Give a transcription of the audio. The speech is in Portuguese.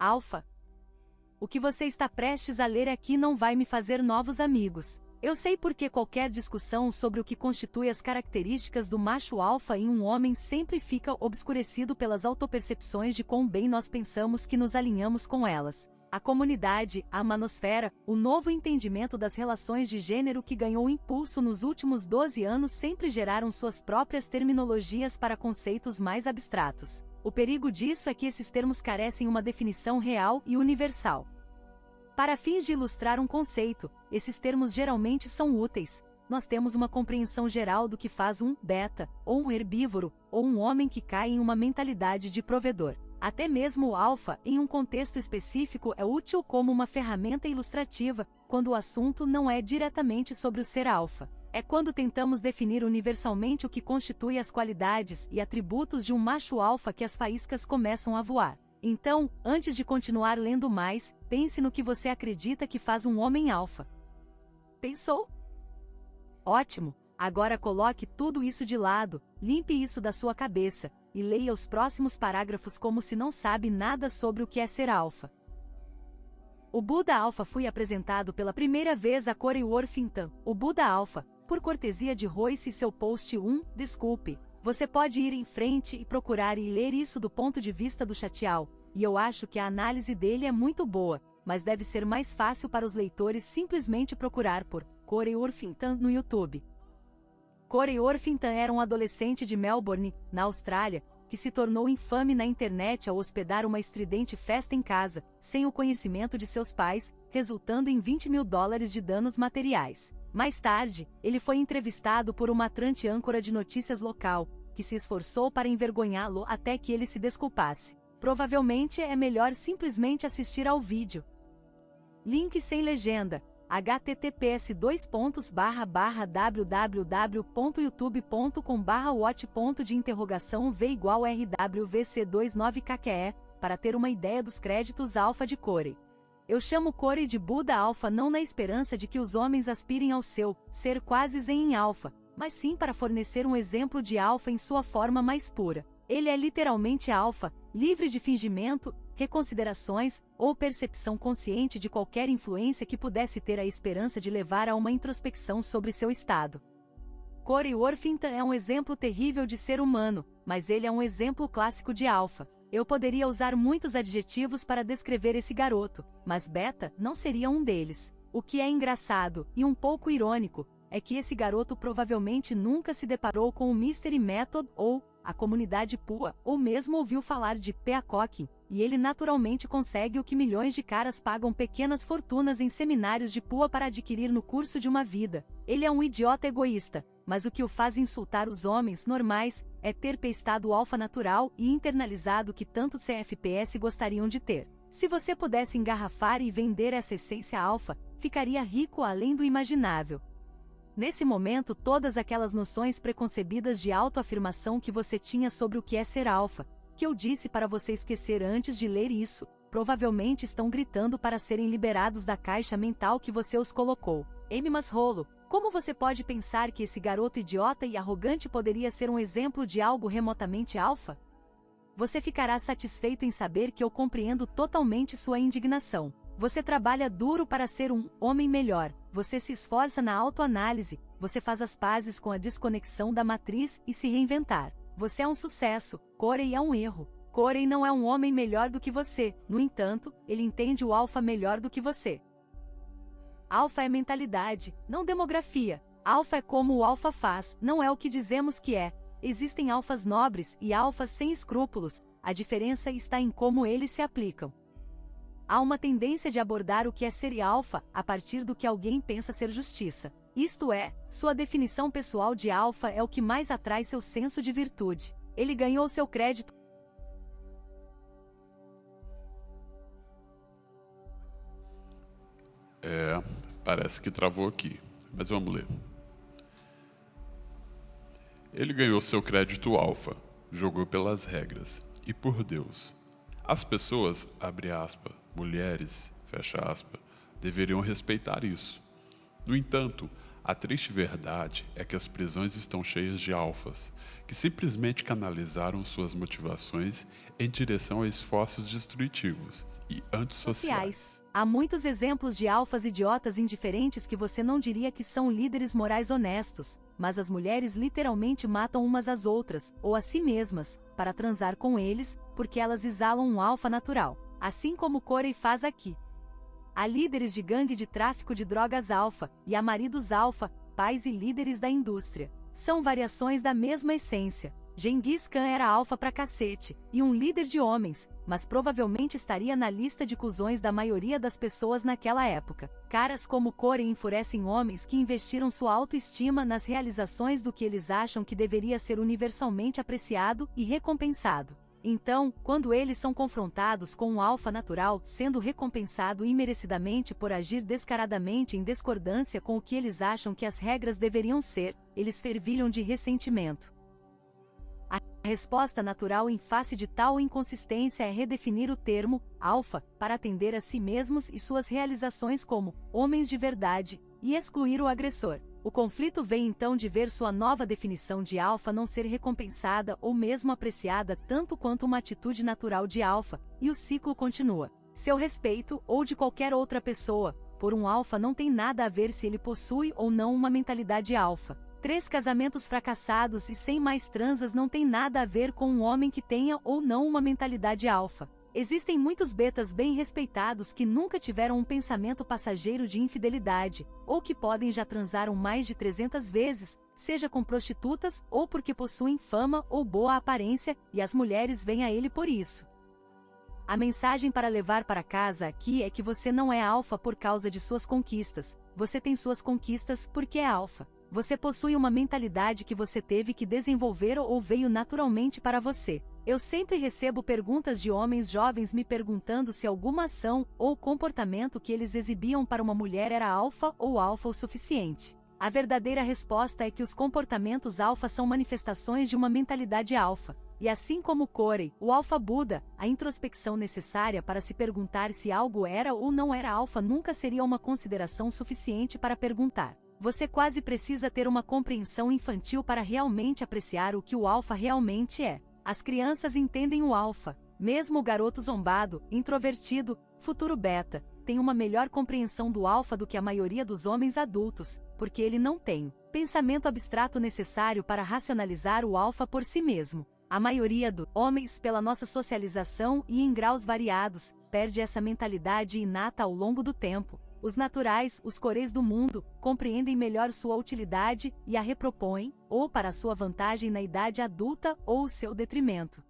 Alfa. O que você está prestes a ler aqui não vai me fazer novos amigos. Eu sei porque qualquer discussão sobre o que constitui as características do macho alfa em um homem sempre fica obscurecido pelas autopercepções de quão bem nós pensamos que nos alinhamos com elas. A comunidade, a manosfera, o novo entendimento das relações de gênero que ganhou impulso nos últimos 12 anos sempre geraram suas próprias terminologias para conceitos mais abstratos. O perigo disso é que esses termos carecem uma definição real e universal. Para fins de ilustrar um conceito, esses termos geralmente são úteis. Nós temos uma compreensão geral do que faz um beta, ou um herbívoro, ou um homem que cai em uma mentalidade de provedor. Até mesmo o alfa, em um contexto específico, é útil como uma ferramenta ilustrativa, quando o assunto não é diretamente sobre o ser alfa. É quando tentamos definir universalmente o que constitui as qualidades e atributos de um macho alfa que as faíscas começam a voar. Então, antes de continuar lendo mais, pense no que você acredita que faz um homem alfa. Pensou? Ótimo! Agora coloque tudo isso de lado, limpe isso da sua cabeça, e leia os próximos parágrafos como se não sabe nada sobre o que é ser alfa. O Buda Alfa foi apresentado pela primeira vez a Corey Worthington, o Buda Alfa, por cortesia de Royce e seu post 1, desculpe. Você pode ir em frente e procurar e ler isso do ponto de vista do Chatial, e eu acho que a análise dele é muito boa, mas deve ser mais fácil para os leitores simplesmente procurar por Corey Worthington no YouTube. Corey Worthington era um adolescente de Melbourne, na Austrália, que se tornou infame na internet ao hospedar uma estridente festa em casa, sem o conhecimento de seus pais, resultando em $20 mil de danos materiais. Mais tarde, ele foi entrevistado por uma atraente âncora de notícias local, que se esforçou para envergonhá-lo até que ele se desculpasse. Provavelmente é melhor simplesmente assistir ao vídeo. Link sem legenda. https://www.youtube.com/watch.v = RWVC29KQE, para ter uma ideia dos créditos alfa de Corey. Eu chamo Corey de Buda Alfa não na esperança de que os homens aspirem ao seu ser quase zen em alfa, mas sim para fornecer um exemplo de alfa em sua forma mais pura. Ele é literalmente alfa, livre de fingimento, reconsiderações ou percepção consciente de qualquer influência que pudesse ter a esperança de levar a uma introspecção sobre seu estado. Corey Worthington é um exemplo terrível de ser humano, mas ele é um exemplo clássico de alfa. Eu poderia usar muitos adjetivos para descrever esse garoto, mas beta não seria um deles. O que é engraçado, e um pouco irônico, é que esse garoto provavelmente nunca se deparou com o Mystery Method ou a comunidade PUA, ou mesmo ouviu falar de peacocking, e ele naturalmente consegue o que milhões de caras pagam pequenas fortunas em seminários de PUA para adquirir no curso de uma vida. Ele é um idiota egoísta, mas o que o faz insultar os homens normais é ter pestado o alfa natural e internalizado que tanto CFPS gostariam de ter. Se você pudesse engarrafar e vender essa essência alfa, ficaria rico além do imaginável. Nesse momento, todas aquelas noções preconcebidas de autoafirmação que você tinha sobre o que é ser alfa, que eu disse para você esquecer antes de ler isso, provavelmente estão gritando para serem liberados da caixa mental que você os colocou. Mas rolo, como você pode pensar que esse garoto idiota e arrogante poderia ser um exemplo de algo remotamente alfa? Você ficará satisfeito em saber que eu compreendo totalmente sua indignação. Você trabalha duro para ser um homem melhor, você se esforça na autoanálise, você faz as pazes com a desconexão da matriz e se reinventar. Você é um sucesso, Corey é um erro. Corey não é um homem melhor do que você, no entanto, ele entende o alfa melhor do que você. Alfa é mentalidade, não demografia. Alfa é como o alfa faz, não é o que dizemos que é. Existem alfas nobres e alfas sem escrúpulos, a diferença está em como eles se aplicam. Há uma tendência de abordar o que é ser alfa a partir do que alguém pensa ser justiça. Isto é, sua definição pessoal de alfa é o que mais atrai seu senso de virtude. Ele ganhou seu crédito. Parece que travou aqui, mas vamos ler. Ele ganhou seu crédito alfa, jogou pelas regras, e por Deus. As pessoas, abre aspas, mulheres, fecha aspas, deveriam respeitar isso. No entanto, A triste verdade é que as prisões estão cheias de alfas, que simplesmente canalizaram suas motivações em direção a esforços destrutivos e antissociais. Há muitos exemplos de alfas idiotas indiferentes que você não diria que são líderes morais honestos, mas as mulheres literalmente matam umas às outras, ou a si mesmas, para transar com eles, porque elas exalam um alfa natural, assim como Corey faz aqui. Há líderes de gangue de tráfico de drogas alfa, e há maridos alfa, pais e líderes da indústria. São variações da mesma essência. Genghis Khan era alfa pra cacete, e um líder de homens, mas provavelmente estaria na lista de cuzões da maioria das pessoas naquela época. Caras como Corey enfurecem homens que investiram sua autoestima nas realizações do que eles acham que deveria ser universalmente apreciado e recompensado. Então, quando eles são confrontados com um alfa natural sendo recompensado imerecidamente por agir descaradamente em discordância com o que eles acham que as regras deveriam ser, eles fervilham de ressentimento. A resposta natural em face de tal inconsistência é redefinir o termo alfa para atender a si mesmos e suas realizações como homens de verdade e excluir o agressor. O conflito vem então de ver sua nova definição de alfa não ser recompensada ou mesmo apreciada tanto quanto uma atitude natural de alfa, e o ciclo continua. Seu respeito, ou de qualquer outra pessoa, por um alfa não tem nada a ver se ele possui ou não uma mentalidade alfa. 3 casamentos fracassados e 100 mais transas não tem nada a ver com um homem que tenha ou não uma mentalidade alfa. Existem muitos betas bem respeitados que nunca tiveram um pensamento passageiro de infidelidade, ou que podem já transaram mais de 300 vezes, seja com prostitutas ou porque possuem fama ou boa aparência, e as mulheres vêm a ele por isso. A mensagem para levar para casa aqui é que você não é alfa por causa de suas conquistas, você tem suas conquistas porque é alfa. Você possui uma mentalidade que você teve que desenvolver ou veio naturalmente para você. Eu sempre recebo perguntas de homens jovens me perguntando se alguma ação ou comportamento que eles exibiam para uma mulher era alfa ou alfa o suficiente. A verdadeira resposta é que os comportamentos alfa são manifestações de uma mentalidade alfa. E assim como Corey, o alfa Buda, a introspecção necessária para se perguntar se algo era ou não era alfa nunca seria uma consideração suficiente para perguntar. Você quase precisa ter uma compreensão infantil para realmente apreciar o que o alfa realmente é. As crianças entendem o alfa. Mesmo o garoto zombado, introvertido, futuro beta, tem uma melhor compreensão do alfa do que a maioria dos homens adultos, porque ele não tem pensamento abstrato necessário para racionalizar o alfa por si mesmo. A maioria dos homens, pela nossa socialização e em graus variados, perde essa mentalidade inata ao longo do tempo. Os naturais, os coreis do mundo, compreendem melhor sua utilidade e a repropõem, ou para sua vantagem na idade adulta ou o seu detrimento.